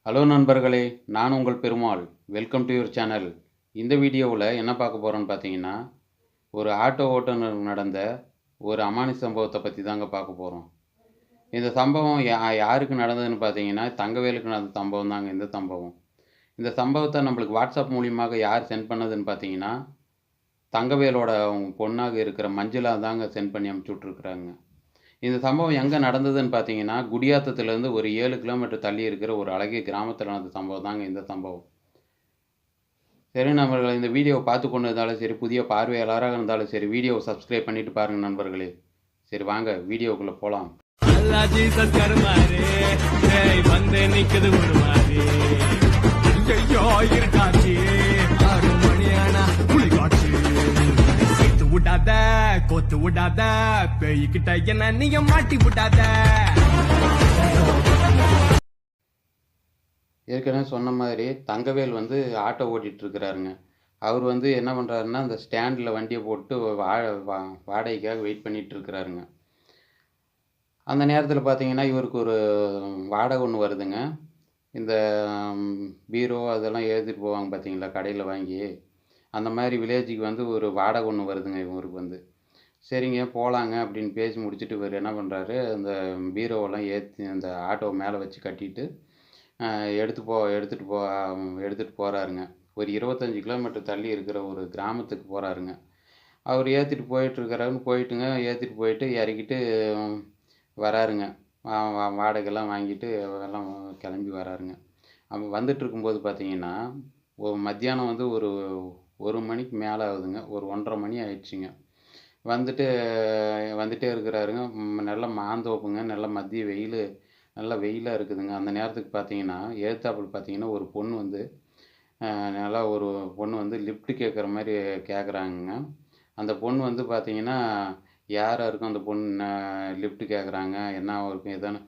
Hello நண்பர்களே, நான் உங்கள் Perumal. Welcome to your channel. இந்த வீடியோவில் என்ன பார்க்க போகிறோன்னு பார்த்தீங்கன்னா, ஒரு ஆட்டோ ஓட்டுநருக்கு நடந்த ஒரு அமானுஷ சம்பவத்தை பற்றி தாங்க பார்க்க போகிறோம். இந்த சம்பவம் யாருக்கு நடந்ததுன்னு பார்த்தீங்கன்னா, தங்கவேலுக்கு நடந்த சம்பவம் தாங்க இந்த சம்பவம். இந்த சம்பவத்தை நம்மளுக்கு வாட்ஸ்அப் மூலியமாக யார் சென்ட் பண்ணதுன்னு பார்த்தீங்கன்னா, தங்கவேலோட பொண்ணாக இருக்கிற மஞ்சுளா தாங்க சென்ட் பண்ணி அனுப்பிச்சி விட்ருக்குறாங்க. இந்த சம்பவம் எங்கே நடந்ததுன்னு பார்த்தீங்கன்னா, குடியாத்தத்துலேருந்து ஒரு 7 கிலோமீட்டர் தள்ளி இருக்கிற ஒரு அழகிய கிராமத்தில் நடந்த சம்பவம் தாங்க இந்த சம்பவம். சரி நண்பர்களே, இந்த வீடியோவை பார்த்து கொண்டு இருந்தாலும் சரி, புதிய பார்வையாளராக இருந்தாலும் சரி, வீடியோவை சப்ஸ்கிரைப் பண்ணிட்டு பாருங்கள் நண்பர்களே. சரி வாங்க வீடியோக்குள்ளே போகலாம். வந்து நிக்குது ஒரு மாதிரி இருக்காச்சு 6 மணி ஆனா புலி காட்சி சேர்த்து விடாத கோத்து விடாத பேய்கிட்ட என்ன நீங்க மாட்டி விடாத. ஏற்கனவே சொன்ன மாதிரி தங்கவேல் வந்து ஆட்டோ ஓட்டிகிட்டு இருக்கிறாருங்க. அவர் வந்து என்ன பண்ணுறாருன்னா, அந்த ஸ்டாண்டில் வண்டியை போட்டு வாடகைக்காக வெயிட் பண்ணிகிட்டு இருக்கிறாருங்க. அந்த நேரத்தில் பார்த்தீங்கன்னா, இவருக்கு ஒரு வாடகை ஒன்று வருதுங்க. இந்த பீரோ அதெல்லாம் ஏற்றிட்டு போவாங்க பார்த்தீங்களா, கடையில் வாங்கி. அந்த மாதிரி வில்லேஜுக்கு வந்து ஒரு வாடகை ஒன்று வருதுங்க இவருக்கு வந்து. சரிங்க போகலாங்க அப்படின்னு பேசி முடிச்சுட்டு இவர் என்ன பண்ணுறாரு, அந்த பீரோவெல்லாம் ஏற்றி அந்த ஆட்டோ மேலே வச்சு கட்டிட்டு எடுத்துகிட்டு போகிறாருங்க. ஒரு 25 கிலோமீட்டர் தள்ளி இருக்கிற ஒரு கிராமத்துக்கு போகிறாருங்க. அவர் ஏற்றிட்டு போயிட்டுங்க ஏற்றிட்டு போயிட்டு இறக்கிட்டு வராருங்க. வாடகைலாம் வாங்கிட்டு எல்லாம் கிளம்பி வராருங்க. அப்போ வந்துட்டு இருக்கும்போது பார்த்தீங்கன்னா, மத்தியானம் வந்து ஒரு 1 மணிக்கு மேலே ஆகுதுங்க. ஒரு 1:30 மணி ஆயிடுச்சுங்க. வந்துட்டே இருக்கிறாருங்க. நல்ல மாந்தோப்புங்க. நல்ல மதிய வெயில், நல்லா வெயிலாக இருக்குதுங்க. அந்த நேரத்துக்கு பார்த்தீங்கன்னா, எதிர்த்தாப்புல பார்த்தீங்கன்னா, ஒரு பொண்ணு வந்து நல்லா ஒரு பொண்ணு வந்து லிஃப்ட் கேட்குற மாதிரி கேட்குறாங்கங்க. அந்த பொண்ணு வந்து பார்த்தீங்கன்னா, யாரா இருக்கும் அந்த பொண்ணு லிஃப்ட் கேட்குறாங்க, என்ன இருக்கும் எதானு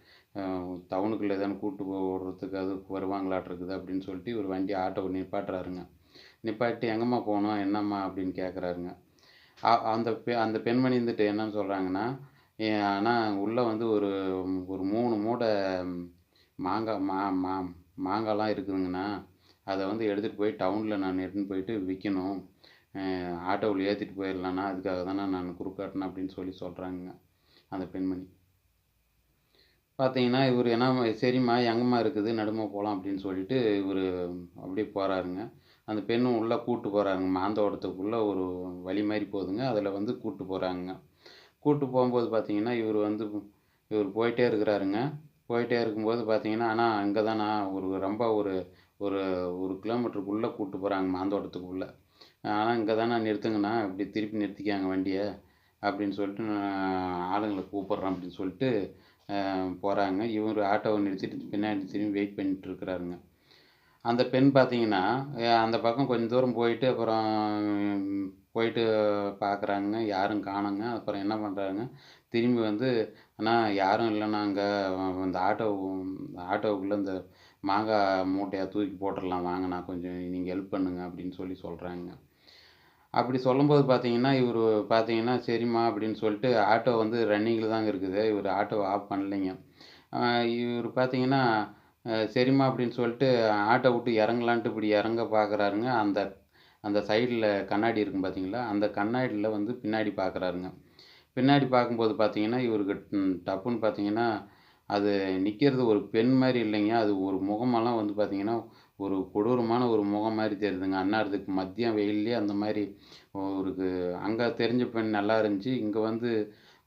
டவுனுக்குள்ளே எதானு கூட்டு விட்றதுக்கு அதுக்கு வருவாங்களாட்டிருக்குது அப்படின்னு சொல்லிட்டு ஒரு வண்டி ஆட்டோவை நிப்பாட்டுறாருங்க. நிப்பாட்டி எங்கேம்மா போகணும் என்னம்மா அப்படின்னு கேட்குறாருங்க. அந்த பெண்மணி வந்துட்டு என்னன்னு சொல்கிறாங்கன்னா, ஆனால் உள்ளே வந்து ஒரு 3 மூடை மாங்காய் மாங்காய்லாம் இருக்குதுங்கண்ணா, அதை வந்து எடுத்துகிட்டு போய் டவுனில் நான் எடுத்துன்னு போயிட்டு விற்கணும். ஆட்டோவில் ஏற்றிட்டு போயிடலாண்ணா, அதுக்காக தானே நான் குறுக்காட்டினேன் அப்படின்னு சொல்கிறாங்க அந்த பெண்மணி. பார்த்தீங்கன்னா இவர் என்ன, சரிம்மா எங்கேம்மா இருக்குது நடுமா போகலாம் அப்படின்னு சொல்லிட்டு இவர் அப்படியே போகிறாருங்க. அந்த பெண்ணும் உள்ளே கூப்பிட்டு போகிறாருங்க. மாந்தோட்டத்துக்குள்ளே ஒரு வழி மாதிரி போகுதுங்க, அதில் வந்து கூப்பிட்டு போகிறாங்க. கூப்பிட்டு போகும்போது பார்த்தீங்கன்னா இவர் போயிட்டே இருக்கிறாருங்க. போயிட்டே இருக்கும்போது பார்த்தீங்கன்னா, ஆனால் அங்கே தானா ரொம்ப ஒரு ஒரு 1 கிலோமீட்டருக்குள்ளே கூப்பிட்டு போகிறாங்க மாந்தோட்டத்துக்குள்ளே. ஆனால் இங்கே தானே நிறுத்துங்கண்ணா, இப்படி திருப்பி நிறுத்திக்காங்க வண்டியை அப்படின்னு சொல்லிட்டு நான் ஆளுங்களை கூப்பிட்றேன் அப்படின்னு சொல்லிட்டு போகிறாங்க. இவர் ஆட்டோவை நிறுத்திட்டு பின்னாடி திரும்பி வெயிட் பண்ணிட்டு இருக்கிறாருங்க. அந்த பெண் பார்த்தீங்கன்னா, அந்த பக்கம் கொஞ்சம் தூரம் போயிட்டு அப்புறம் போயிட்டு பார்க்குறாங்க, யாரும் காணோங்க. அப்புறம் என்ன பண்ணுறாங்க, திரும்பி வந்து அண்ணா யாரும் இல்லைண்ணா அங்கே, இந்த ஆட்டோவுக்குள்ளே இந்த மாங்காய் மூட்டையை தூக்கி போட்டுடலாம் வாங்கண்ணா, கொஞ்சம் நீங்கள் ஹெல்ப் பண்ணுங்க அப்படின்னு சொல்கிறாங்க. அப்படி சொல்லும்போது பார்த்தீங்கன்னா, இவர் பார்த்தீங்கன்னா, சரிம்மா அப்படின்னு சொல்லிட்டு ஆட்டோ வந்து ரன்னிங்கில் தாங்க இருக்குது. இவர் ஆட்டோவை ஆஃப் பண்ணலைங்க. இவர் பார்த்தீங்கன்னா, சரிம்மா அப்படின்னு சொல்லிட்டு ஆட்டோ விட்டு இறங்கலான்ட்டு இப்படி இறங்க பார்க்குறாருங்க. அந்த அந்த சைடில் கண்ணாடி இருக்கும் பார்த்தீங்களா, அந்த கண்ணாடியில் வந்து பின்னாடி பார்க்குறாருங்க. பின்னாடி பார்க்கும்போது பார்த்தீங்கன்னா, இவருக்கு டப்புன்னு பார்த்தீங்கன்னா, அது நிற்கிறது ஒரு பெண் மாதிரி இல்லைங்க. அது ஒரு முகமெல்லாம் வந்து பார்த்தீங்கன்னா, ஒரு கொடூரமான ஒரு முகம் மாதிரி தெரியுதுங்க. அந்நேரத்துக்கு மதியம் வெயில்லேயே அந்த மாதிரி அவருக்கு அங்கே தெரிஞ்ச பெண் நல்லா இருந்துச்சு. இங்கே வந்து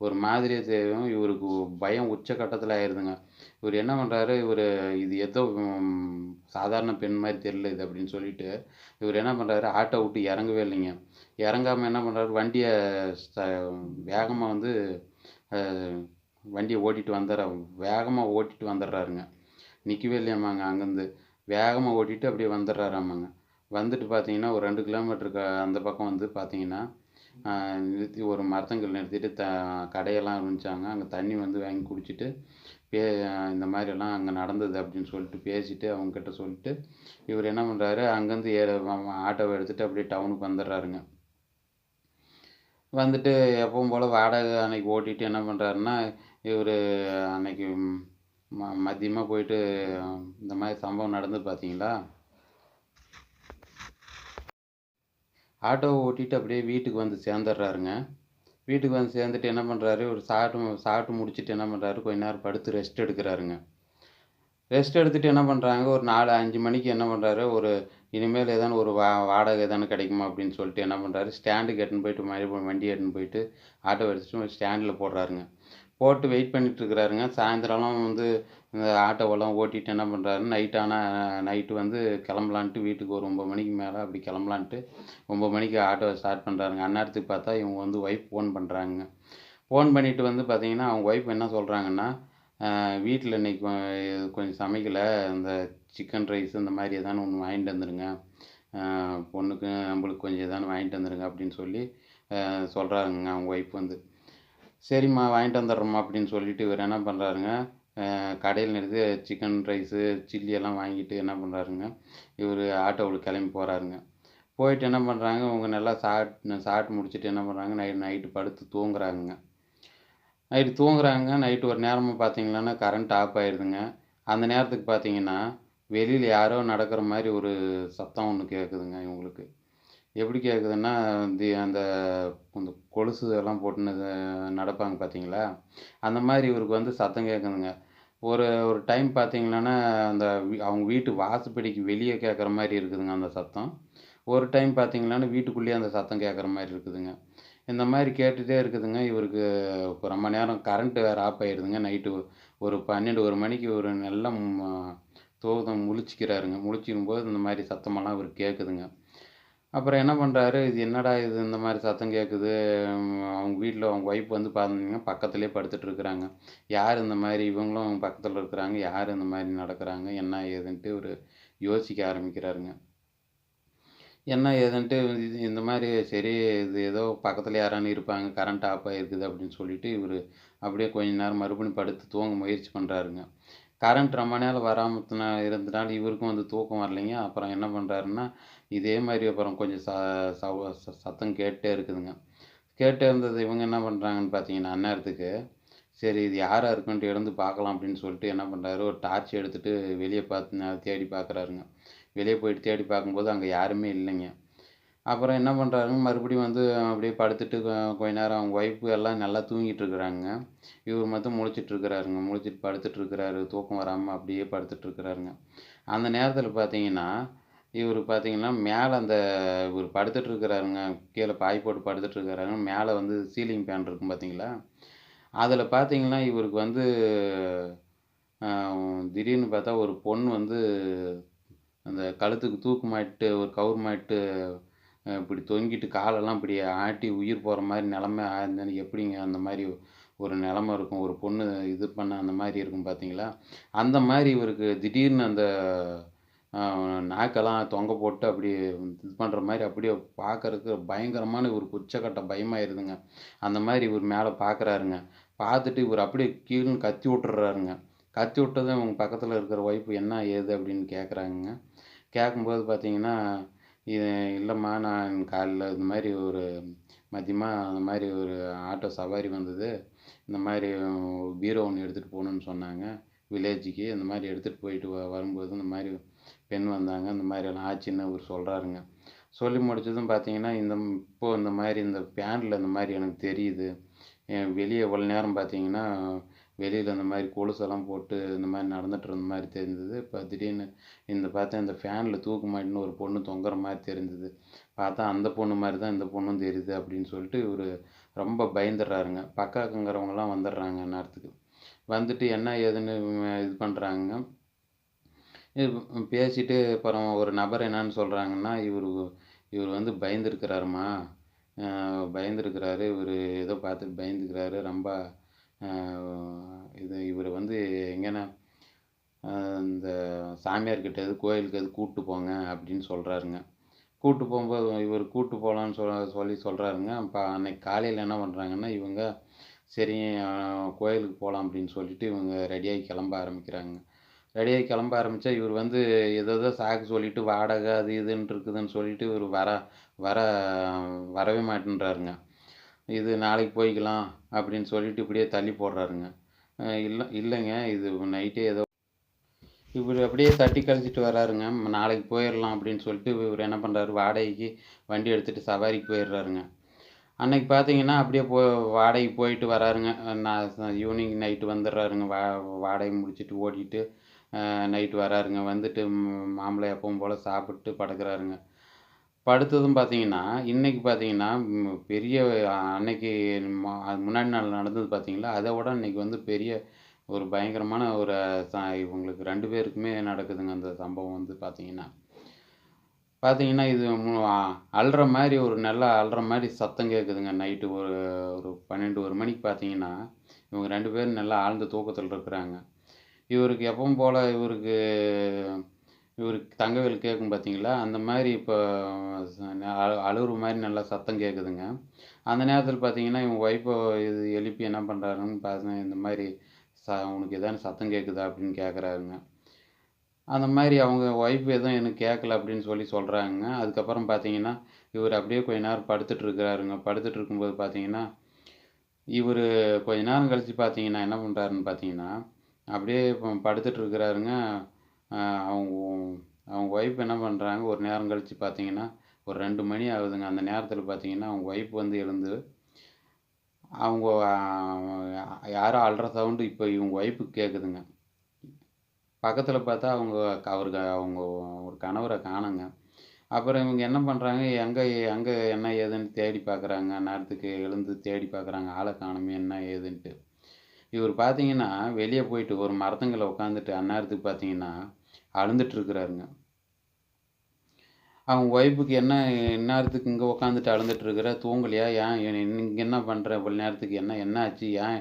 ஒரு மாதிரியே தெரியும். இவருக்கு பயம் உச்சக்கட்டத்தில் ஆயிடுதுங்க. இவர் என்ன பண்ணுறாரு, இது ஏதோ சாதாரண பெண் மாதிரி தெரியல இது அப்படின்னு சொல்லிட்டு, இவர் என்ன பண்ணுறாரு, ஆட்டோ விட்டு இறங்கவே இல்லைங்க. இறங்காமல் என்ன பண்ணுறாரு, வண்டியை வேகமாக வந்து வண்டியை வேகமாக ஓட்டிட்டு வந்துடுறாருங்க. நிற்கவே இல்லையாமாங்க. அங்கேருந்து வேகமாக ஓட்டிட்டு அப்படியே வந்துடுறாராமாங்க. வந்துட்டு பார்த்தீங்கன்னா, ஒரு 2 கிலோமீட்டருக்கு அந்த பக்கம் வந்து பார்த்தீங்கன்னா, நிறுத்தி ஒரு மரத்தங்கல் நிறுத்திட்டு கடையெல்லாம் இருந்துச்சாங்க. அங்கே தண்ணி வந்து வாங்கி குடிச்சிட்டு இந்த மாதிரியெல்லாம் அங்கே நடந்தது அப்படின்னு சொல்லிட்டு பேசிட்டு அவங்கக்கிட்ட சொல்லிட்டு, இவர் என்ன பண்ணுறாரு, அங்கேருந்து ஆட்டோவை எடுத்துகிட்டு அப்படியே டவுனுக்கு வந்துடுறாருங்க. வந்துட்டு எப்பவும் போல் வாடகை அன்னைக்கு ஓட்டிட்டு என்ன பண்ணுறாருன்னா, இவர் அன்னைக்கு மதியமாக போயிட்டு இந்த மாதிரி சம்பவம் நடந்து பார்த்தீங்களா? ஆட்டோவை ஓட்டிட்டு அப்படியே வீட்டுக்கு வந்து சேர்ந்துடுறாருங்க. வீட்டுக்கு வந்து சேர்ந்துட்டு என்ன பண்ணுறாரு, ஒரு சாப்பிட்டு முடிச்சுட்டு என்ன பண்ணுறாரு, கொஞ்ச நேரம் படுத்து ரெஸ்ட் எடுக்கிறாருங்க. ரெஸ்ட் எடுத்துட்டு என்ன பண்ணுறாங்க, ஒரு 4, 5 மணிக்கு என்ன பண்ணுறாரு, இனிமேல் ஏதான ஒரு வாடகை ஏதானு கிடைக்குமா அப்படின்னு சொல்லிட்டு என்ன பண்ணுறாரு, ஸ்டாண்டுக்கு எடுத்துன்னு போயிட்டு மறுபடியும் வண்டியை எடுத்துன்னு போயிட்டு ஆட்டோ எடுத்துட்டு ஸ்டாண்டில் போடுறாருங்க. போட்டு வெயிட் பண்ணிட்டு இருக்கிறாருங்க. சாயந்தரம்லாம் வந்து இந்த ஆட்டோவெல்லாம் ஓட்டிட்டு என்ன பண்ணுறாரு, நைட்டு வந்து கிளம்பலான்ட்டு வீட்டுக்கு ஒரு 9 மணிக்கு மேலே அப்படி கிளம்பலான்ட்டு 9 மணிக்கு ஆட்டோவை ஸ்டார்ட் பண்ணுறாருங்க. அந்நேரத்துக்கு பார்த்தா இவங்க வந்து ஒய்ஃப் ஃபோன் பண்ணுறாங்க. ஃபோன் பண்ணிவிட்டு வந்து பார்த்தீங்கன்னா, அவங்க ஒய்ஃப் என்ன சொல்கிறாங்கன்னா, வீட்டில் இன்னைக்கு கொஞ்சம் சமைக்கலை, இந்த சிக்கன் ரைஸ் இந்த மாதிரி ஏதானு ஒன்று வாங்கிட்டு வந்துடுங்க, பொண்ணுக்கு நம்மளுக்கு கொஞ்சம் ஏதானு வாங்கிட்டு வந்துடுங்க அப்படின்னு சொல்லி சொல்கிறாருங்க அவங்க ஒய்ஃப் வந்து. சரிம்மா வாங்கிட்டு வந்துடுறோம்மா அப்படின்னு சொல்லிட்டு இவர் என்ன பண்ணுறாருங்க, கடையில் நிறுத்தி சிக்கன் ரைஸு சில்லி எல்லாம் வாங்கிட்டு என்ன பண்ணுறாருங்க, இவர் ஆட்டோவில் கிளம்பி போகிறாருங்க. போயிட்டு என்ன பண்ணுறாங்க, அவங்க நல்லா சாப்பிட்டு முடிச்சுட்டு என்ன பண்ணுறாங்க, நைட்டு படுத்து தூங்குறாங்க. நைட்டு ஒரு நேரமாக பார்த்தீங்களான்னா கரண்ட் ஆஃப் ஆயிடுதுங்க. அந்த நேரத்துக்கு பார்த்தீங்கன்னா வெளியில் யாரோ நடக்கிற மாதிரி ஒரு சத்தம் ஒன்று கேட்குதுங்க இவங்களுக்கு. எப்படி கேட்குதுன்னா, அந்த கொலுசு எல்லாம் போட்டுன்னு நடப்பாங்க பார்த்தீங்களா, அந்த மாதிரி இவருக்கு வந்து சத்தம் கேட்குதுங்க. ஒரு ஒரு டைம் பார்த்தீங்களான்னா அவங்க வீட்டு வாசப்படிக்கு வெளியே கேட்குற மாதிரி இருக்குதுங்க அந்த சத்தம். ஒரு டைம் பார்த்தீங்களான்னா வீட்டுக்குள்ளேயே அந்த சத்தம் கேட்குற மாதிரி இருக்குதுங்க. இந்த மாதிரி கேட்டுகிட்டே இருக்குதுங்க. இவருக்கு இப்போ ரொம்ப நேரம் கரண்ட்டு வேறு ஆஃப் ஆயிடுதுங்க. நைட்டு ஒரு 12, 1 மணிக்கு ஒரு நல்லா முழிச்சுக்கிறாருங்க. முழிச்சிக்கும்போது இந்த மாதிரி சத்தமெல்லாம் இவருக்கு கேட்குதுங்க. அப்புறம் என்ன பண்ணுறாரு, இது என்னடா இது இந்த மாதிரி சத்தம் கேட்குது, அவங்க வீட்டில் அவங்க ஒய்ஃப் வந்து பார்த்தீங்கன்னா பக்கத்துலேயே படுத்துட்டு இருக்கிறாங்க. யார் இந்த மாதிரி, இவங்களும் பக்கத்தில் இருக்கிறாங்க, யார் இந்த மாதிரி நடக்கிறாங்க என்ன ஏதுன்ட்டு இவர் யோசிக்க ஆரம்பிக்கிறாருங்க. என்ன ஏதுன்ட்டு இந்த மாதிரி சரி, இது ஏதோ பக்கத்தில் யாரானு இருப்பாங்க, கரண்ட் ஆஃப் ஆகிருக்குது அப்படின்னு சொல்லிட்டு இவர் அப்படியே கொஞ்ச நேரம் மறுபடியும் படுத்து தூங்க முயற்சி பண்ணுறாருங்க. கரண்ட் ரொம்ப நேரம் வராமல் இருந்தனால இவருக்கும் வந்து தூக்கம் வரலைங்க. அப்புறம் என்ன பண்ணுறாருன்னா, இதே மாதிரி அப்புறம் கொஞ்சம் சத்தம் கேட்டே இருக்குதுங்க. கேட்டே இருந்தது. இவங்க என்ன பண்ணுறாங்கன்னு பார்த்தீங்கன்னா அந்நேரத்துக்கு, சரி இது யாராக இருக்குன்ட்டு எழுந்து பார்க்கலாம் அப்படின்னு சொல்லிட்டு என்ன பண்ணுறாரு, ஒரு டார்ச் எடுத்துகிட்டு வெளியே பார்த்து தேடி பார்க்குறாருங்க. வெளியே போயிட்டு தேடி பார்க்கும்போது அங்கே யாருமே இல்லைங்க. அப்புறம் என்ன பண்ணுறாருங்க, மறுபடியும் வந்து அப்படியே படுத்துட்டு கொஞ்ச நேரம் அவங்க ஒய்ஃபு எல்லாம் நல்லா தூங்கிட்டு இருக்கிறாங்க. இவர் மட்டும் முழிச்சிட்டு இருக்கிறாருங்க. முழிச்சிட்டு படுத்துட்டு இருக்கிறாரு. தூக்கம் வராமல் அப்படியே படுத்துட்டு இருக்கிறாருங்க. அந்த நேரத்தில் பார்த்தீங்கன்னா, இவர் பார்த்தீங்கன்னா மேலே இவர் படுத்துட்டு இருக்கிறாருங்க. கீழே பாய் போட்டு படுத்துட்டு இருக்கிறாருங்க. மேலே வந்து சீலிங் ஃபேன் இருக்கும் பார்த்தீங்களா? அதில் பார்த்தீங்கன்னா இவருக்கு வந்து திடீர்னு பார்த்தா ஒரு பொண்ணு வந்து அந்த கழுத்துக்கு தூக்கு மாட்டிட்டு ஒரு கவுர் மாட்டிட்டு இப்படி தொங்கிட்டு காலெல்லாம் இப்படி ஆட்டி உயிர் போகிற மாதிரி நிலமை ஆயிருந்தேன்னு எப்படிங்க அந்த மாதிரி ஒரு நிலமை இருக்கும், ஒரு பொண்ணு இது பண்ண அந்த மாதிரி இருக்கும் பார்த்தீங்களா? அந்த மாதிரி இவருக்கு திடீர்னு அந்த நாக்கெல்லாம் தொங்க போட்டு அப்படி இது பண்ணுற மாதிரி அப்படியே பார்க்கறதுக்கு பயங்கரமான இவருக்கு உச்சக்கட்ட பயமாயிருதுங்க. அந்த மாதிரி இவர் மேலே பார்க்குறாருங்க. பார்த்துட்டு இவர் அப்படியே கீழ்ன்னு கத்தி விட்டுறாருங்க. கத்தி விட்டதும் இவங்க பக்கத்தில் இருக்கிற ஒய்ஃப் என்ன ஏது அப்படின்னு கேட்குறாங்கங்க. கேட்கும்போது பார்த்தீங்கன்னா, இது இல்லைம்மா, நான் காலைல இந்த மாதிரி ஒரு மதியமாக அந்த மாதிரி ஒரு ஆட்டோ சவாரி வந்தது. இந்த மாதிரி பீரோ ஒன்று எடுத்துகிட்டு போகணுன்னு சொன்னாங்க வில்லேஜுக்கு. இந்த மாதிரி எடுத்துகிட்டு போயிட்டு வரும்போது இந்த மாதிரி பெண் வந்தாங்க. இந்த மாதிரியெல்லாம் ஆச்சுன்னு அவர் சொல்கிறாருங்க. சொல்லி முடிச்சதும் பார்த்தீங்கன்னா, இப்போது இந்த மாதிரி இந்த ஃபேனில் இந்த மாதிரி எனக்கு தெரியுது. வெளியே இவ்வளோ நேரம் பார்த்தீங்கன்னா, வெளியில் இந்த மாதிரி கொலுசெல்லாம் போட்டு இந்த மாதிரி நடந்துட்டு இருந்த மாதிரி தெரிஞ்சது. இப்போ திடீர்னு பார்த்தா இந்த ஃபேனில் தூக்கு மாட்டின்னு ஒரு பொண்ணு தொங்குற மாதிரி தெரிஞ்சது. பார்த்தா அந்த பொண்ணு மாதிரி தான் இந்த பொண்ணும் தெரியுது அப்படின்னு சொல்லிட்டு இவர் ரொம்ப பயந்துடுறாருங்க. பக்கங்கிறவங்கலாம் வந்துடுறாங்க அந்நேரத்துக்கு. வந்துட்டு என்ன ஏதுன்னு இது பண்ணுறாங்க. பேசிட்டு அப்புறம் ஒரு நபர் என்னன்னு சொல்கிறாங்கன்னா, இவர் வந்து பயந்துருக்கிறாருமா, பயந்துருக்கிறாரு, இவர் ஏதோ பார்த்துட்டு பயந்துக்கிறாரு ரொம்ப. இவர் வந்து எங்கன்னா இந்த சாமியார்கிட்ட கோயிலுக்கு கூப்பிட்டு போங்க அப்படின்னு சொல்கிறாருங்க. கூப்பிட்டு போகும்போது இவர் கூப்பிட்டு போகலான்னு சொல்லி சொல்கிறாருங்க. அப்போ அன்னைக்கு காலையில் என்ன பண்ணுறாங்கன்னா இவங்க, சரி கோயிலுக்கு போகலாம் அப்படின்னு சொல்லிட்டு இவங்க ரெடியாகி கிளம்ப ஆரம்பிக்கிறாங்க. ரெடியாகி கிளம்ப ஆரம்பித்தா இவர் வந்து ஏதோ சாக்கு சொல்லிவிட்டு வாடகை அது இதுன்னு இருக்குதுன்னு சொல்லிவிட்டு இவர் வர வரவே மாட்டேன்றாருங்க. இது நாளைக்கு போய்க்கலாம் அப்படின்னு சொல்லிட்டு இப்படியே தள்ளி போடுறாருங்க. இல்லைங்க. இது நைட்டே ஏதோ இவரு அப்படியே தட்டி கழிச்சிட்டு வராருங்க. நாளைக்கு போயிரலாம் அப்படின்னு சொல்லிட்டு இவரு என்ன பண்றாரு, வாடகைக்கு வண்டி எடுத்துட்டு சவாரிக்கு போயிடுறாருங்க. அன்னைக்கு பார்த்தீங்கன்னா, அப்படியே வாடகைக்கு போயிட்டு வராருங்க. நான் ஈவினிங் நைட்டு வந்துடுறாருங்க. வாடகை முடிச்சுட்டு ஓட்டிட்டு நைட்டு வராருங்க. வந்துட்டு மாம்பழம் எப்பவும் போல சாப்பிட்டு படுக்குறாருங்க. படுத்ததும் பார்த்தீங்கன்னா, இன்னைக்கு பார்த்தீங்கன்னா, பெரிய அன்னைக்கு அது முன்னாடி நாள் நடந்தது பார்த்தீங்களா, அத விட இன்னைக்கு வந்து பெரிய ஒரு பயங்கரமான ஒரு இவங்களுக்கு 2 பேருக்குமே நடக்குதுங்க அந்த சம்பவம் வந்து பார்த்தீங்கன்னா. பார்த்தீங்கன்னா, இது அழுற மாரி நல்லா அழுற மாரி சத்தம் கேட்குதுங்க. நைட்டு ஒரு ஒரு 12, 1 மணிக்கு பார்த்தீங்கன்னா, இவங்க 2 பேரும் நல்லா ஆழ்ந்த தூக்கத்தில இருக்கிறாங்க. இவருக்கு எப்பவும் போல இவருக்கு தங்கவேலு கேட்கும் பார்த்தீங்களா, அந்த மாரி இப்போ ச அழுவுற மாரி நல்லா சத்தம் கேட்குதுங்க. அந்த நேரத்தில பார்த்தீங்கன்னா, இவங்க ஒய்ஃப எழுப்பி என்ன பண்றாருன்னு பார்த்தீங்கன்னா, இந்த மாரி "உனக்கு ஏதான சத்தம் கேட்குதா?" அப்படின்னு கேட்குறாருங்க. அந்த மாரி அவங்க ஒய்ஃப் எதுவும் எனக்கு கேட்கல அப்படின்னு சொல்றாங்கங்க. அதுக்கப்புறம் பார்த்தீங்கன்னா, இவரு அப்படியே கொஞ்ச நேரம் படுத்துட்டு இருக்கிறாருங்க. படுத்துட்டு இருக்கும்போது பார்த்தீங்கன்னா, இவரு கொஞ்ச நேரம் கழிச்சு பார்த்தீங்கன்னா, என்ன பண்றாருன்னு பார்த்தீங்கன்னா, அப்படியே படுத்துட்டு இருக்கிறாருங்க. அ அவங்க அவங்க ஒய்ஃப் என்ன பண்றாங்க, ஒரு நேரம் கழிச்சு பார்த்தீங்கன்னா, ஒரு 2 மணி ஆகுதுங்க. அந்த நேரத்தில பார்த்தீங்கன்னா, அவங்க ஒய்ஃப் வந்து எழுந்து, அவங்க யாரோ அழுற சவுண்டு இப்ப இவங்க ஒய்ஃப்க்கு கேட்குதுங்க. பக்கத்தில பார்த்தா அவங்க ஒரு கணவர காணோங்க. அப்புறம் இவங்க என்ன பண்றாங்க, எங்க எங்க என்ன ஏதுன்னு தேடி பார்க்குறாங்க. அந்நேரத்துக்கு எழுந்து தேடி பார்க்குறாங்க. ஆள காணோமே என்ன ஏதுன்ட்டு. இவரு பார்த்தீங்கன்னா, வெளிய போயிட்டு ஒரு மரத்துங்கள்ல உட்காந்துட்டு அந்நேரத்துக்கு பார்த்தீங்கன்னா, அழுந்துட்டு இருக்கிறாருங்க. அவங்க ஒய்ஃப்க்கு இந்நேரத்துக்கு இங்க உட்காந்துட்டு அழுந்துட்டு இருக்கிற, தூங்கலையா? இங்க என்ன பண்ற இவ்வளோ நேரத்துக்கு என்ன ஆச்சு? ஏன்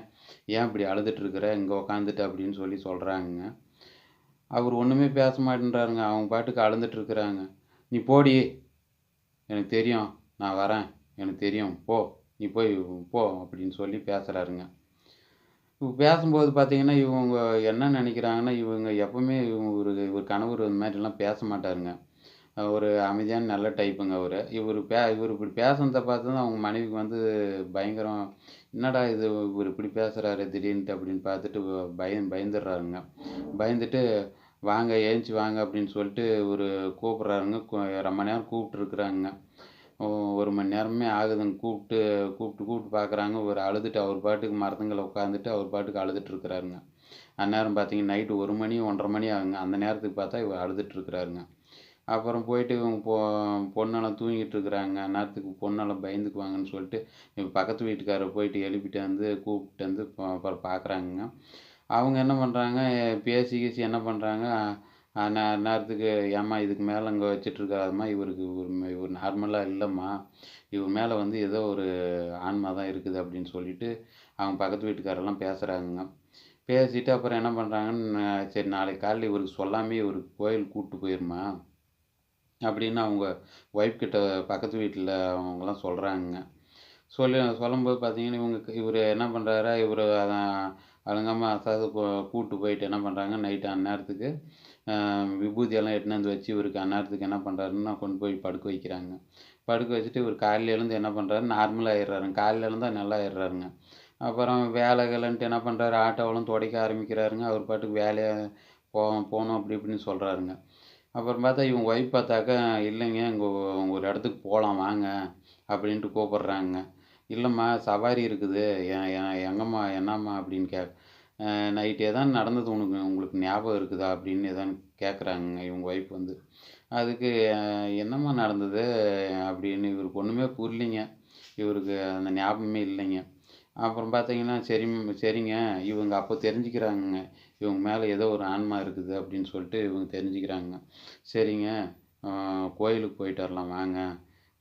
இப்படி அழுதுட்டு இருக்கிற இங்க உட்காந்துட்டு அப்படின்னு சொல்றாங்கங்க. அவரு ஒண்ணுமே பேச மாட்டேன்றாருங்க. அவங்க பாட்டுக்கு அழுந்துட்டு இருக்கிறாங்க. "நீ போடி! எனக்கு தெரியும். நான் வரேன். எனக்கு தெரியும். போ! நீ போய் போ" அப்படின்னு சொல்லி பேசுறாருங்க. இப்ப பேசும்போது பார்த்தீங்கன்னா, இவங்க என்ன நெனைக்கிறாங்கன்னா, இவங்க எப்பவுமே இவர் கணவர் இந்த மாரிலாம் பேச மாட்டாருங்க. ஒரு அமைதியான நல்ல டைப்புங்க அவரு. இவரு இப்படி பேசுனத பார்த்து தான் அவங்க மனைவிக்கு வந்து பயங்கரம். என்னடா இது இவரு இப்படி பேசுறாரு திடீர்னுட்டு அப்படின்னு பார்த்துட்டு பயந்துடுறாருங்க. பயந்துட்டு வாங்க ஏந்திச்சு வாங்க அப்படின்னு சொல்லிட்டு இவரு கூப்பிடுறாருங்க. ரொம்ப நேரம் கூப்பிட்டுருக்குறாங்க. ஓ 1 மணி நேரமே ஆகுதுங்க. கூப்பிட்டு பார்க்குறாங்க. இவரு அழுதுட்டு அவர் பாட்டுக்கு மரத்துங்கள்ல உட்காந்துட்டு அவர் பாட்டுக்கு அழுதுட்டு இருக்கிறாருங்க. அந்நேரம் பார்த்தீங்கன்னா, நைட்டு 1 மணி 1:30 மணி ஆகுங்க. அந்த நேரத்துக்கு பார்த்தா இவரு அழுதுட்டு இருக்கிறாருங்க. அப்புறம் போயிட்டு இவங்க பொண்ணெல்லாம் தூங்கிட்டு இருக்கிறாங்க. அந்நேரத்துக்கு பொண்ணெல்லாம் பயந்துக்குவாங்கன்னு சொல்லிட்டு, இவங்க பக்கத்து வீட்டுக்காரர போயிட்டு எழுப்பிட்டு வந்து கூப்பிட்டு வந்து அப்புறம் பார்க்குறாங்கங்க. அவங்க என்ன பண்றாங்க, பேசி கீசி என்ன பண்றாங்க, அந்நேரத்துக்கு "ஏம்மா இதுக்கு மேல இங்க வச்சுட்ருக்காதம்மா, இவரு நார்மலா இல்லம்மா. இவர் மேல வந்து ஏதோ ஒரு ஆன்மா தான் இருக்குது" அப்படின்னு சொல்லிட்டு, அவங்க பக்கத்து வீட்டுக்காரெல்லாம் பேசுறாங்கங்க. பேசிட்டு அப்புறம் என்ன பண்றாங்கன்னு, "சரி நாளைக்கு காலையில இவருக்கு சொல்லாமயே இவருக்கு கோயிலுக்கு கூட்டு போயிரும்மா" அப்படின்னு அவங்க ஒய்ஃப் கிட்ட பக்கத்து வீட்ல அவங்கலாம் சொல்றாங்கங்க. சொல்லும்போது பார்த்தீங்கன்னா, இவரு என்ன பண்றாரு, இவரு அலங்காம அசாத கூட்டு போயிட்டு என்ன பண்றாங்க, நைட்டு அந்நேரத்துக்கு விபூதியெல்லாம் எடுத்துன்னு வந்து வச்சு, இவருக்கு அந்நேரத்துக்கு என்ன பண்றாருன்னா, கொண்டு போய் படுக்க வைக்கிறாங்க. படுக்க வச்சுட்டு இவரு காலையில எழுந்து என்ன பண்றாரு, நார்மலா ஆயிடுறாருங்க. காலையில எழுந்தா நல்லா ஆயிடுறாருங்க. அப்புறம் வேலை கீலைன்ட்டு என்ன பண்றாரு, ஆட்டோவெல்லாம் துடைக்க ஆரம்பிக்கிறாருங்க. அவர் பாட்டுக்கு வேலையா போணும் அப்படி இப்படின்னு சொல்றாருங்க. அப்புறம் பார்த்தா இவங்க ஒய்ஃப் பார்த்தாக்கா, "இல்லைங்க இங்க ஒரு இடத்துக்கு போலாம் வாங்க" அப்படின்ட்டு கூப்பிடுறாங்க. "இல்லம்மா சவாரி இருக்குது. எ எ எங்கம்மா என்னம்மா?" அப்படின்னு நைட்டு எதான்னு நடந்தது உங்களுக்கு ஞாபகம் இருக்குதா?" அப்படின்னு எதான்னு கேட்குறாங்கங்க இவங்க ஒய்ஃப் வந்து. அதுக்கு "என்னம்மா நடந்தது?" அப்படின்னு இவருக்கு ஒண்ணுமே புரியலைங்க. இவருக்கு அந்த ஞாபகமே இல்லைங்க. அப்புறம் பார்த்தீங்கன்னா, சரிங்க இவங்க அப்போ தெரிஞ்சுக்கிறாங்கங்க. இவங்க மேல ஏதோ ஒரு ஆன்மா இருக்குது அப்படின்னு சொல்லிட்டு இவங்க தெரிஞ்சுக்கிறாங்க. சரிங்க, அ கோயிலுக்கு போயிட்டு வரலாம் வாங்க.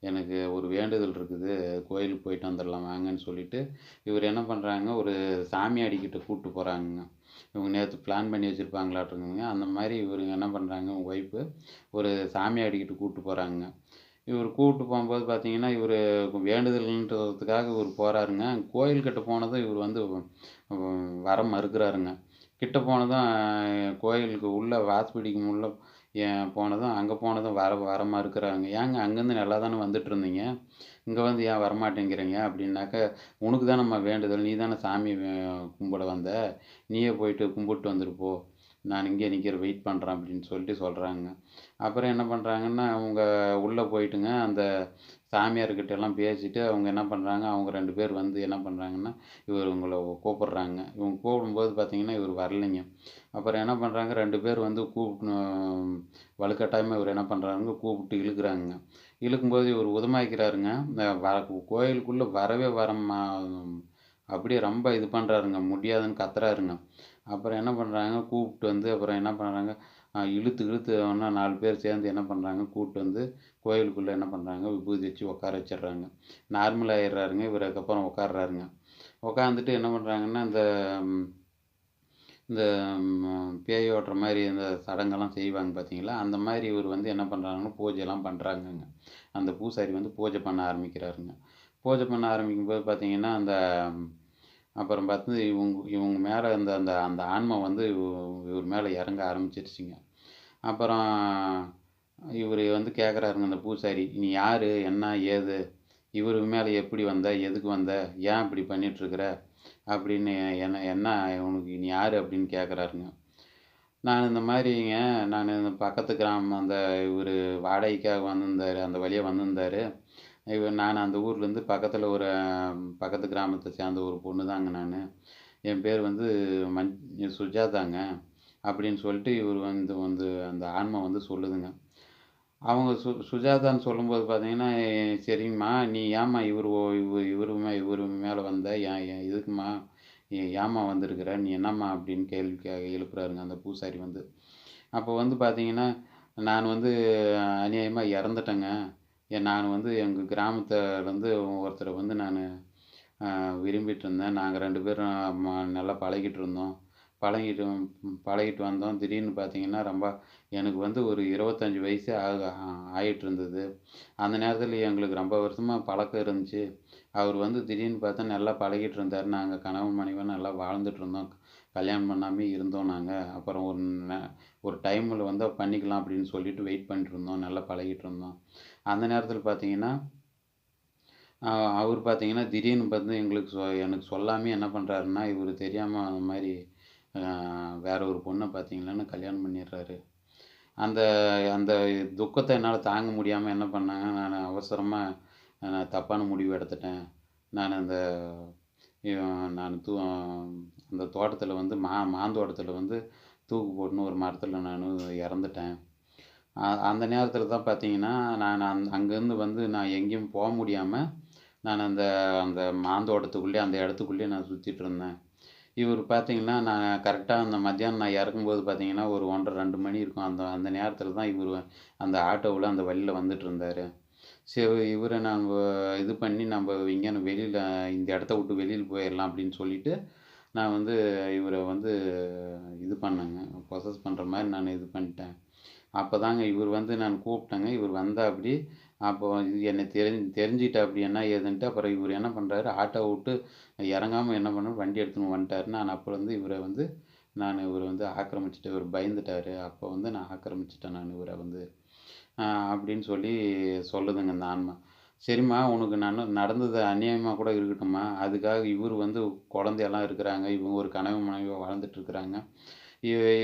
எனக்கு ஒரு வேண்டுதல் இருக்குது. கோயிலுக்கு போயிட்டு வந்துரலாம் வாங்கன்னு சொல்லிட்டு, இவரு என்ன பண்றாங்க, ஒரு சாமியாடிகிட்ட கூட்டு போறாங்கங்க. இவங்க நேத்து பிளான் பண்ணி வச்சிருப்பாங்களாட்டுருக்குங்க. அந்த மாரி இவருங்க என்ன பண்றாங்க, உங்க ஒய்ஃபு ஒரு சாமியாடிகிட்ட கூட்டு போறாங்கங்க. இவரு கூட்டு போம்போது பார்த்தீங்கன்னா, இவரு வேண்டுதல்ன்றதுக்காக இவரு போறாருங்க. கோயில்கிட்ட போனதும் இவரு வந்து வர மறுக்கிறாருங்க. கிட்ட போனதும் கோயிலுக்கு உள்ள வாசப்படிக்கு உள்ள போனதும் அங்கே போனதும் வர இருக்கிறாங்க. ஏங்க அங்கேருந்து நல்லா தானே வந்துட்டுருந்தீங்க, இங்கே வந்து ஏன் வரமாட்டேங்கிறீங்க அப்படின்னாக்க, உனக்கு தானம்மா வேண்டுதல், நீ தானே சாமி கும்பிட வந்த, நீயே போயிட்டு கும்பிட்டு வந்துட்டு போ, நான் இங்கே நிற்கிறேன் வெயிட் பண்ணுறேன் அப்படின்னு சொல்லிட்டு சொல்கிறாங்க. அப்புறம் என்ன பண்ணுறாங்கன்னா, அவங்க உள்ளே போயிட்டுங்க அந்த சாமியார்கிட்ட எல்லாம் பேசிட்டு அவங்க என்ன பண்ணுறாங்க, அவங்க 2 பேர் வந்து என்ன பண்ணுறாங்கன்னா, இவங்கள கூப்பிடுறாங்க. இவங்க கூப்பிடும்போது பார்த்தீங்கன்னா, இவர் வரலைங்க. அப்புறம் என்ன பண்ணுறாங்க, 2 பேர் வந்து வலுக்கட்டாயமா இவர் என்ன பண்ணுறாருங்க, கூப்பிட்டு இழுக்குறாங்கங்க. இழுக்கும்போது இவர் உதமாய்க்கிறாருங்க. கோயிலுக்குள்ளே வரவே அப்படியே ரொம்ப இது பண்ணுறாருங்க, முடியாதுன்னு கத்துறாருங்க. அப்புறம் என்ன பண்ணுறாங்க, கூப்பிட்டு வந்து அப்புறம் என்ன பண்ணுறாங்க, இழுத்து இழுத்து ஒன்றா 4 பேர் சேர்ந்து என்ன பண்ணுறாங்க, கூப்பிட்டு வந்து கோயிலுக்குள்ளே என்ன பண்ணுறாங்க, விபூதி வச்சு உட்கார வச்சிடுறாங்க. நார்மல் ஆயிடுறாருங்க. இவர் அதுக்கப்புறம் உட்கார்றாருங்க. உட்காந்துட்டு என்ன பண்ணுறாங்கன்னா, இந்த இந்த பேய் ஓட்டுற மாதிரி இந்த சடங்கெல்லாம் செய்வாங்க பார்த்தீங்களா, அந்த மாதிரி இவர் வந்து என்ன பண்ணுறாங்கன்னா, பூஜைலாம் பண்ணுறாங்கங்க. அந்த பூசாரி வந்து பூஜை பண்ண ஆரம்பிக்கிறாருங்க. பூஜை பண்ண ஆரம்பிக்கும்போது பார்த்தீங்கன்னா, அப்புறம் பார்த்து இவங்க மேலே அந்த அந்த அந்த ஆன்மா வந்து இவர் மேலே இறங்க ஆரம்பிச்சிருச்சுங்க. அப்புறம் இவர் வந்து கேட்குறாருங்க அந்த பூசாரி, "நீ யார், என்ன ஏது, இவர் மேலே எப்படி வந்த, எதுக்கு வந்த, ஏன் இப்படி பண்ணிகிட்ருக்குற அப்படின்னு, என்ன என்ன உனக்கு, நீ யார் அப்படின்னு கேட்குறாருங்க. நான் இந்த மாதிரிங்க, நான் இந்த பக்கத்து கிராமம், அந்த இவர் வாடகைக்காக வந்திருந்தார், அந்த வழியாக வந்திருந்தார். நான் அந்த ஊர்லேருந்து பக்கத்தில் ஒரு பக்கத்து கிராமத்தை சேர்ந்த ஒரு பொண்ணு தாங்க நான். என் பேர் வந்து சுஜாதாங்க அப்படின்னு சொல்லிட்டு இவர் வந்து வந்து அந்த ஆன்மா வந்து சொல்லுதுங்க. அவங்க சுஜாதான்னு சொல்லும்போது பார்த்தீங்கன்னா, சரிங்கம்மா, நீ ஏம்மா இவரு மேலே வந்த, எதுக்கும்மா, ஏம்மா வந்திருக்கிற, நீ என்னம்மா அப்படின்னு கேள்வி எழுப்புறாருங்க அந்த பூசாரி வந்து. அப்போ வந்து பார்த்தீங்கன்னா, நான் வந்து அநியாயமாக இறந்துட்டேங்க. நான் வந்து எங்கள் கிராமத்துலேருந்து ஒருத்தரை வந்து நான் விரும்பிட்டு இருந்தேன். நாங்கள் 2 பேரும் நல்லா பழகிட்டு இருந்தோம். பழகிட்டு பழகிட்டு வந்தோம். திடீர்னு பார்த்தீங்கன்னா, எனக்கு வந்து ஒரு 25 வயசு ஆயிட்டு இருந்தது. அந்த நேரத்தில எங்களுக்கு ரொம்ப வருஷமா பழக்கம் இருந்துச்சு. அவர் வந்து திடீர்னு பார்த்தா நல்லா பழகிட்டு இருந்தார். நாங்க கணவன் மனைவியா நல்லா வாழ்ந்துட்டு இருந்தோம். கல்யாணம் பண்ணாமயே இருந்தோம் நாங்க. அப்புறம் ஒரு டைமில வந்து பண்ணிக்கலாம் அப்படின்னு சொல்லிட்டு வெயிட் பண்ணிட்டு இருந்தோம். நல்லா பழகிட்டு இருந்தோம். அந்த நேரத்தில பார்த்தீங்கன்னா, அவர் பார்த்தீங்கன்னா, திடீர்னு பார்த்து எனக்கு சொல்லாமயே என்ன பண்ணுறாருன்னா, இவரு தெரியாம அந்த மாரி வேற ஒரு பொண்ண பார்த்தீங்களான்னு கல்யாணம் பண்ணிடுறாரு. அந்த அந்த துக்கத்த என்னால தாங்க முடியாம என்ன பண்ணேங்க, நானு அவசரமா நான் தப்பான முடிவு எடுத்துட்டேன். நான் அந்த ய நான் அந்த தோட்டத்தில வந்து மாந்தோட்டத்தில வந்து தூக்கு போட்டுன்னு ஒரு மரத்தில நானு இறந்துட்டேன். அந்த நேரத்தில தான் பார்த்தீங்கன்னா, நான் அங்கேருந்து வந்து நான் எங்கேயும் முடியாம, நான் அந்த அந்த மாந்தோட்டத்துக்குள்ளேயே அந்த இடத்துக்குள்ளேயே நான் சுத்திட்டு இருந்தேன். இவரு பார்த்தீங்கன்னா, நான் கரெக்ட்டா அந்த மத்தியானம் நான் இறக்கும்போது பார்த்தீங்கன்னா, ஒரு 1:30, 2 மணி இருக்கும். அந்த அந்த நேரத்தில தான் இவரு அந்த ஆட்டோவுல அந்த வழியில வந்துட்டுருந்தாரு. சரி, இவர இது பண்ணி இங்கேன்னு வெளியில, இந்த இடத்த விட்டு வெளியில போயிரலாம் அப்படின்னு சொல்லிட்டு, நான் வந்து இவர வந்து இது பண்ணேங்க. பொசஸ் பண்ற மாரி நான் இது பண்ணிட்டேன். அப்பதாங்க இவரு வந்து நான் கூப்பிட்டேங்க. இவரு வந்தாப்படி. அப்போ என்ன தெரிஞ்சுக்கிட்டாப்படி என்ன ஏதுன்ட்டு. அப்புறம் இவரு என்ன பண்றாரு, ஆட்டோவ விட்டு இறங்காம என்ன பண்ணாரு, வண்டி எடுத்துன்னு வந்துட்டாரு. நான் அப்ப வந்து இவர வந்து ஆக்கிரமிச்சுட்டேன். இவரு பயந்துட்டாரு. அப்போ வந்து நான் ஆக்கிரமிச்சுட்டேன் இவர வந்து. அப்படின்னு சொல்லி சொல்லுதுங்க அந்த ஆன்மா. சரிம்மா, உனக்கு நடந்தது அநியாயமா கூட இருக்கட்டும்மா. அதுக்காக இவரு வந்து குழந்தையெல்லாம் இருக்கிறாங்க. இவங்க ஒரு கணவன் மனைவியா வாழ்ந்துட்டு இருக்கிறாங்க.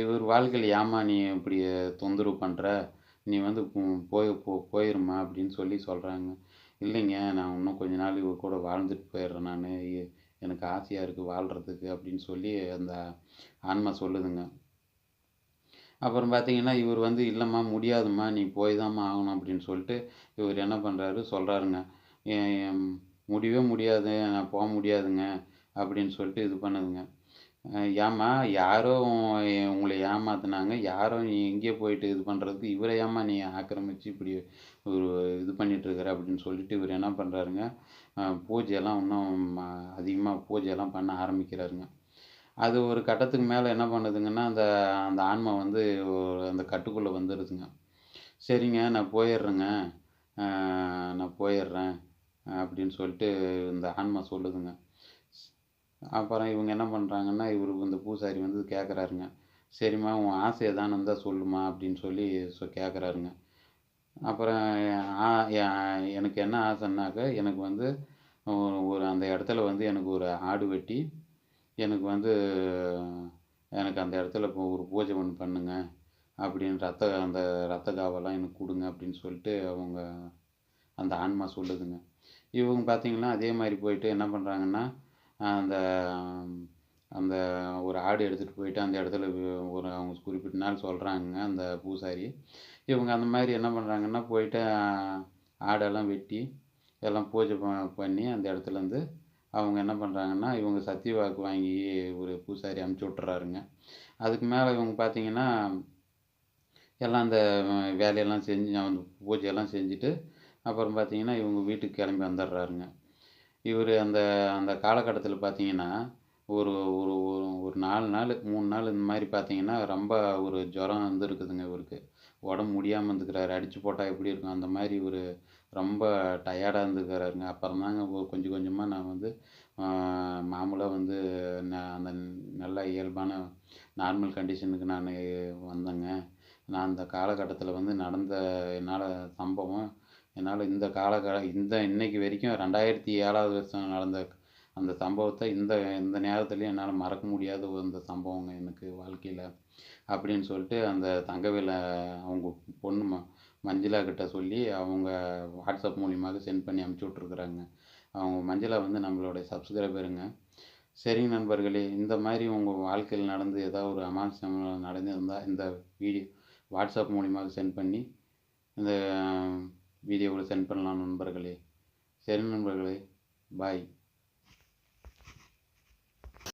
இவர் வாழ்க்கையில ஏம்மா நீ இப்படி தொந்தரவு பண்ற? நீ வந்து போயிரும்மா அப்படின்னு சொல்லி சொல்றாங்க. இல்லைங்க, நான் இன்னும் கொஞ்ச நாள் இவர் கூட வாழ்ந்துட்டு போயிடுறேன் நானு. எனக்கு ஆசையா இருக்கு வாழ்றதுக்கு அப்படின்னு சொல்லி அந்த ஆன்மா சொல்லுதுங்க. அப்புறம் பார்த்தீங்கன்னா, இவர் வந்து இல்லம்மா முடியாதும்மா, நீ போய் தாம்மா ஆகணும் அப்படின்னு சொல்லிட்டு, இவர் என்ன பண்றாரு சொல்றாருங்க. என் முடியவே முடியாது, நான் முடியாதுங்க அப்படின்னு சொல்லிட்டு இது பண்ணுதுங்க. ஏம்மா, யாரோ உங்கள ஏமாத்துனாங்க. யாரோ நீ எங்கேயோ போயிட்டு இது பண்றதுக்கு, இவர ஏம்மா நீ ஆக்கிரமிச்சு இப்படி ஒரு இது பண்ணிட்டுருக்குற அப்படின்னு சொல்லிட்டு, இவரு என்ன பண்றாருங்க, பூஜையெல்லாம் இன்னும் அதிகமா பூஜையெல்லாம் பண்ண ஆரம்பிக்கிறாருங்க. அது ஒரு கட்டத்துக்கு மேல என்ன பண்ணுதுங்கன்னா, அந்த அந்த ஆன்மா வந்து அந்த கட்டுக்குள்ள வந்துருதுங்க. சரிங்க, நான் போயிர்றேங்க. அ நான் போயிர்றேன் அப்படின்னு சொல்லிட்டு இந்த ஆன்மா சொல்லுதுங்க. அப்புறம் இவங்க என்ன பண்றாங்கன்னா, இவரு இந்த பூசாரி வந்து கேட்குறாருங்க. சரிம்மா உன் ஆசை எதான்னு இருந்தா சொல்லுமா அப்படின்னு சொல்லி கேட்குறாருங்க. அப்புறம் ஆ எனக்கு என்ன ஆசைன்னாக்க, எனக்கு வந்து ஒரு அந்த இடத்துல வந்து எனக்கு ஒரு ஆடு வெட்டி, எனக்கு வந்து எனக்கு அந்த இடத்துல இப்போ ஒரு பூஜை ஒண்ணு பண்ணுங்க. அப்படின்னு அந்த ரத்த காவெல்லாம் எனக்கு குடுங்க அப்படின்னு சொல்லிட்டு அவங்க அந்த ஆன்மா சொல்லுதுங்க. இவங்க பார்த்தீங்கன்னா, அதே மாரி போயிட்டு என்ன பண்றாங்கன்னா, அந்த அந்த ஒரு ஆடு எடுத்துட்டு போயிட்டு அந்த இடத்துல ஒரு அவங்க குறிப்பிட்ட நாள் சொல்றாங்கங்க அந்த பூசாரி. இவங்க அந்த மாரி என்ன பண்றாங்கன்னா, போயிட்டு ஆடெல்லாம் வெட்டி, எல்லாம் பூஜை பண்ணி அந்த இடத்துலேருந்து அவங்க என்ன பண்றாங்கன்னா, இவங்க சத்திய வாக்கு வாங்கி ஒரு பூசாரி அனுப்பிச்சு விட்டுறாருங்க. அதுக்கு மேல இவங்க பார்த்தீங்கன்னா, எல்லாம் அந்த வேலையெல்லாம் செஞ்சு அந்த பூஜையெல்லாம் செஞ்சுட்டு, அப்புறம் பார்த்தீங்கன்னா, இவங்க வீட்டுக்கு கிளம்பி வந்துடுறாருங்க. இவரு அந்த அந்த காலகட்டத்தில பார்த்தீங்கன்னா, ஒரு ஒரு ஒரு ஒரு 4 நாள், 3 நாள் இந்த மாரி பார்த்தீங்கன்னா, ரொம்ப ஒரு ஜுரம் வந்து இருக்குதுங்க இவருக்கு. உடம்பு முடியாம இருந்துக்கிறாரு. அடிச்சு போட்டா எப்படி இருக்கும்? அந்த மாரி ஒரு ரொம்ப டயர்டா இருந்துக்கிறாருங்க. அப்புறம் தாங்க கொஞ்சம் கொஞ்சமா நான் வந்து ஆ மாமூலா வந்து அந்த நல்ல இயல்பான நார்மல் கண்டிஷனுக்கு நானு வந்தேங்க. நான் அந்த காலகட்டத்தில வந்து நடந்த என்னால சம்பவம், என்னால இந்த இன்னைக்கு வரைக்கும் 2007வது வருஷம் நடந்த அந்த சம்பவத்த இந்த இந்த நேரத்துலயும் என்னால மறக்க முடியாத அந்த சம்பவங்க எனக்கு வாழ்க்கையில. அப்படின்னு சொல்லிட்டு அந்த தங்கவேல அவங்க பொண்ணு மஞ்சுளா கிட்ட சொல்லி அவங்க வாட்ஸ்அப் மூலியமாக சென்ட் பண்ணி அனுப்பிச்சு விட்டுருக்குறாங்க. அவங்க மஞ்சுளா வந்து நம்மளுடைய சப்ஸ்கிரைபருங்க. சரிங்க நண்பர்களே, இந்த மாரி உங்க வாழ்க்கையில நடந்து ஏதாவது ஒரு அமானுஷ்யம் நடந்திருந்தா இந்த வீடியோ வாட்ஸ்அப் மூலியமாக சென்ட் பண்ணி இந்த வீடியோவ சென்ட் பண்ணலாம் நண்பர்களே. சரி நண்பர்களே, பாய்.